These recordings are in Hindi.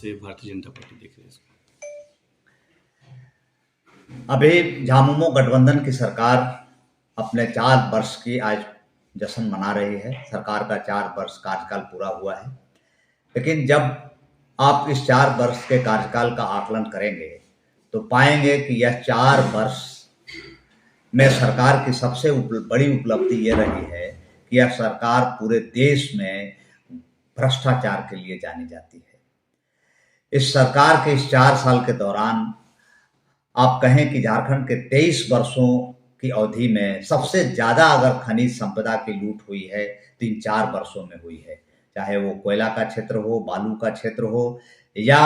कैसे भारतीय जनता पार्टी देख रही है इसको? अभी झामुमो गठबंधन की सरकार अपने 4 वर्ष की आज जश्न मना रही है। सरकार का 4 वर्ष कार्यकाल पूरा हुआ है, लेकिन जब आप इस 4 वर्ष के कार्यकाल का आकलन करेंगे तो पाएंगे कि यह 4 वर्ष में सरकार की सबसे बड़ी उपलब्धि ये रही है कि यह सरकार पूरे देश में भ्रष्टाचार के लिए जानी जाती है। इस सरकार के इस 4 साल के दौरान आप कहें कि झारखंड के 23 वर्षों की अवधि में सबसे ज्यादा अगर खनिज संपदा की लूट हुई है तो इन 4 वर्षों में हुई है, चाहे वो कोयला का क्षेत्र हो, बालू का क्षेत्र हो या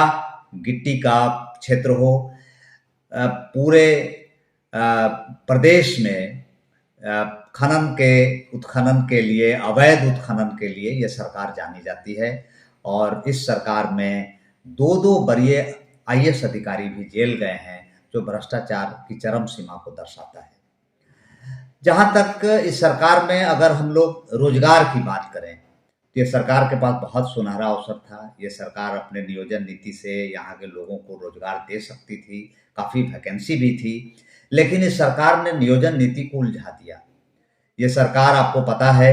गिट्टी का क्षेत्र हो। पूरे प्रदेश में उत्खनन के लिए, अवैध उत्खनन के लिए ये सरकार जानी जाती है और इस सरकार में 2 वरीय आईएएस अधिकारी भी जेल गए हैं, जो भ्रष्टाचार की चरम सीमा को दर्शाता है। जहां तक इस सरकार में अगर हम लोग रोजगार की बात करें तो ये सरकार के पास बहुत सुनहरा अवसर था। ये सरकार अपने नियोजन नीति से यहाँ के लोगों को रोजगार दे सकती थी, काफी वैकेंसी भी थी, लेकिन इस सरकार ने नियोजन नीति को उलझा दिया। ये सरकार, आपको पता है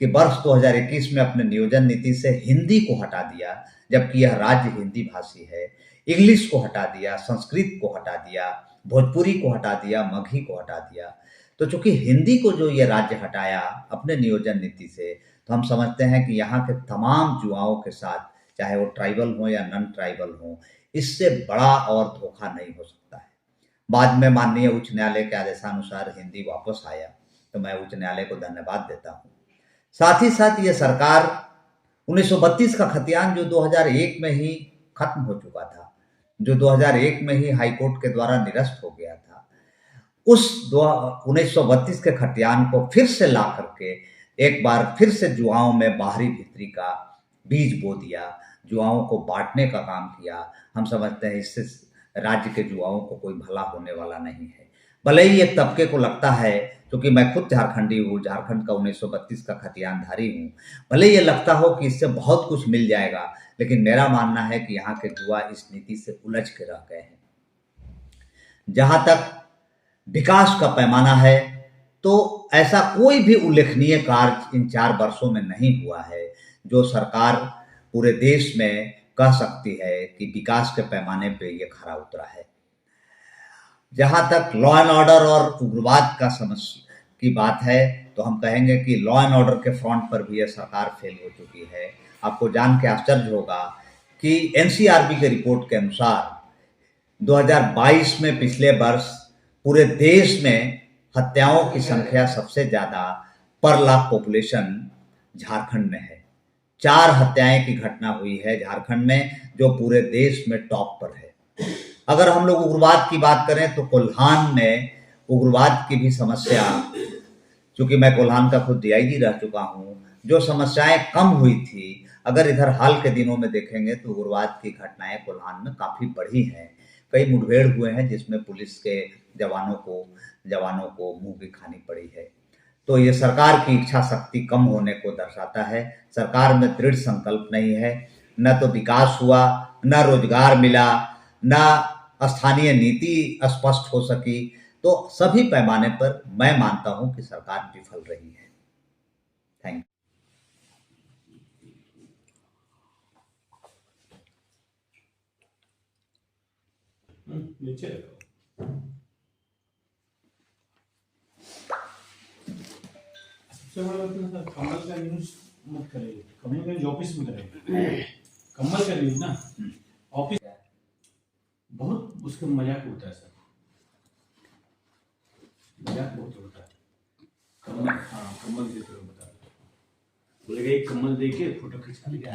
कि वर्ष 2021 में अपने नियोजन नीति से हिंदी को हटा दिया, जबकि यह राज्य हिंदी भाषी है। इंग्लिश को हटा दिया, संस्कृत को हटा दिया, भोजपुरी को हटा दिया, मगही को हटा दिया। तो चूंकि हिंदी को जो ये राज्य हटाया अपने नियोजन नीति से, तो हम समझते हैं कि यहाँ के तमाम युवाओं के साथ, चाहे वो ट्राइबल हो या नॉन ट्राइबल हो, इससे बड़ा और धोखा नहीं हो सकता है। बाद में माननीय उच्च न्यायालय के आदेशानुसार हिंदी वापस आया, तो मैं उच्च न्यायालय को धन्यवाद देता हूँ। साथ ही साथ ये सरकार 1932 का खतियान जो 2001 में ही खत्म हो चुका था, जो 2001 में ही हाईकोर्ट के द्वारा निरस्त हो गया था, उस 1932 के खतियान को फिर से ला करके एक बार फिर से युवाओं में बाहरी भीतरी का बीज बो दिया, युवाओं को बांटने का काम किया। हम समझते हैं इससे राज्य के युवाओं को कोई भला होने वाला नहीं है। भले ही एक तबके को लगता है, क्योंकि मैं खुद झारखंडी हूँ, झारखंड का 1932 का खतियानधारी हूँ, भले ये लगता हो कि इससे बहुत कुछ मिल जाएगा, लेकिन मेरा मानना है कि यहाँ के युवा इस नीति से उलझ के रह गए हैं। जहां तक विकास का पैमाना है, तो ऐसा कोई भी उल्लेखनीय कार्य इन 4 वर्षों में नहीं हुआ है जो सरकार पूरे देश में कह सकती है कि विकास के पैमाने पे ये खरा उतरा है। जहां तक लॉ एंड ऑर्डर और उग्रवाद का समस्या की बात है, तो हम कहेंगे कि लॉ एंड ऑर्डर के फ्रंट पर भी यह सरकार फेल हो चुकी है। आपको जान के आश्चर्य होगा कि एनसीआरबी के रिपोर्ट के अनुसार 2022 में, पिछले वर्ष, पूरे देश में हत्याओं की संख्या सबसे ज्यादा पर लाख पॉपुलेशन झारखंड में है। 4 हत्याएं की घटना हुई है झारखंड में, जो पूरे देश में टॉप पर है। अगर हम लोग उग्रवाद की बात करें तो कोल्हान में उग्रवाद की भी समस्या, चूंकि मैं कोल्हान का खुद डीआईजी रह चुका हूं, जो समस्याएं कम हुई थी, अगर इधर हाल के दिनों में देखेंगे तो उग्रवाद की घटनाएं कोल्हान में काफी बढ़ी हैं। कई मुठभेड़ हुए हैं जिसमें पुलिस के जवानों को मुंह की खानी पड़ी है। तो ये सरकार की इच्छा शक्ति कम होने को दर्शाता है। सरकार में दृढ़ संकल्प नहीं है, न तो विकास हुआ, न रोजगार मिला, न स्थानीय नीति स्पष्ट हो सकी। तो सभी पैमाने पर मैं मानता हूं कि सरकार विफल रही है। Thank you. नीचे रखो। सबसे बड़ा बात है कमल का न्यूज मत करिए, कमल का ऑफिस में करेंगे। कमल का न्यूज ना ऑफिस बहुत उसका मजाक होता है सर, मजाक बहुत होता है। कमल, हाँ कमल के तो बता बोलेगा एक कमल देके फोटो खिंचा लिया।